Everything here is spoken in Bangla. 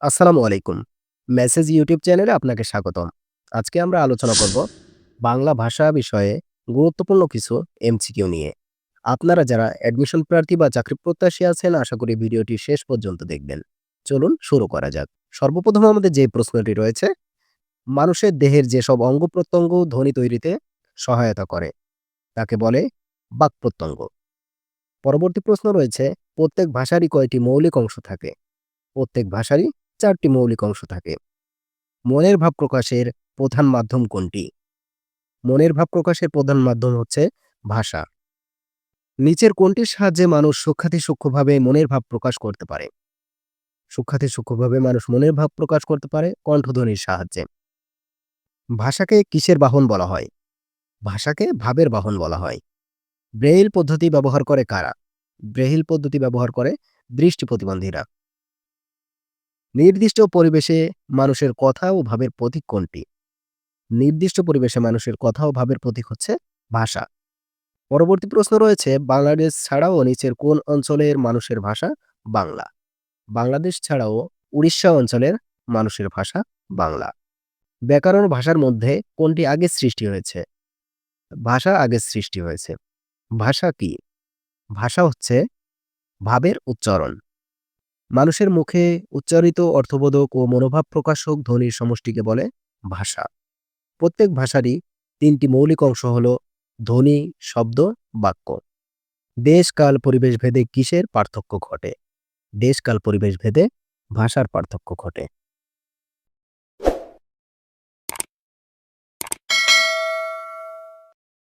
আসসালামু আলাইকুম। মেসেজ ইউটিউব চ্যানেলে আপনাকে স্বাগতম। আজকে আমরা আলোচনা করব বাংলা ভাষা বিষয়ে গুরুত্বপূর্ণ কিছু এমসিকিউ নিয়ে। আপনারা যারা অ্যাডমিশন প্রার্থী বা চাকরি প্রত্যাশী আছেন, আশা করি ভিডিওটি শেষ পর্যন্ত দেখবেন। চলুন শুরু করা যাক। সর্বপ্রথম আমাদের যে প্রশ্নটি রয়েছে, মানুষের দেহের যেসব অঙ্গ-প্রত্যঙ্গ ধ্বনি তৈরিতে সহায়তা করে, তাকে বলে বাকপ্রত্যঙ্গ। পরবর্তী প্রশ্ন রয়েছে, প্রত্যেক ভাষারই কয়টি মৌলিক অংশ থাকে? প্রত্যেক ভাষারই ৪ টি মৌলিক অংশ থাকে। মনের ভাব প্রকাশের প্রধান মাধ্যম কোনটি? মনের ভাব প্রকাশের প্রধান মাধ্যম হচ্ছে ভাষা। নিচের কোনটির সাহায্যে মানুষ সূক্ষ্মাতিসূক্ষ্মভাবে মনের ভাব প্রকাশ করতে পারে? সূক্ষ্মাতিসূক্ষ্মভাবে মানুষ মনের ভাব প্রকাশ করতে পারে কণ্ঠধ্বনির সাহায্যে। ভাষাকে কিসের বাহন বলা হয়? ভাষাকে ভাবের বাহন বলা হয়। ব্রেইল পদ্ধতি ব্যবহার করে কারা? ব্রেইল পদ্ধতি ব্যবহার করে দৃষ্টি প্রতিবন্ধীরা। নির্দিষ্ট পরিবেশে মানুষের কথা ও ভাবের প্রতীক কোনটি? নির্দিষ্ট পরিবেশে মানুষের কথা ও ভাবের প্রতীক হচ্ছে ভাষা। পরবর্তী প্রশ্ন রয়েছে, বাংলাদেশ ছাড়াও নিচের কোন অঞ্চলের মানুষের ভাষা বাংলা? বাংলাদেশ ছাড়াও উড়িষ্যা অঞ্চলের মানুষের ভাষা বাংলা। ব্যাকরণ ভাষার মধ্যে কোনটি আগে সৃষ্টি হয়েছে? ভাষা আগে সৃষ্টি হয়েছে। ভাষা কি? ভাষা হচ্ছে ভাবের উচ্চারণ। মানুষের মুখে উচ্চারিত অর্থবোধক ও মনোভাব প্রকাশক ধ্বনির সমষ্টিকে বলে ভাষা। প্রত্যেক ভাষারই ৩টি মৌলিক অংশ হল ধ্বনি, শব্দ, বাক্য। দেশ, কাল, পরিবেশ ভেদে কিসের পার্থক্য ঘটে? দেশ, কাল, পরিবেশ ভেদে ভাষার পার্থক্য ঘটে।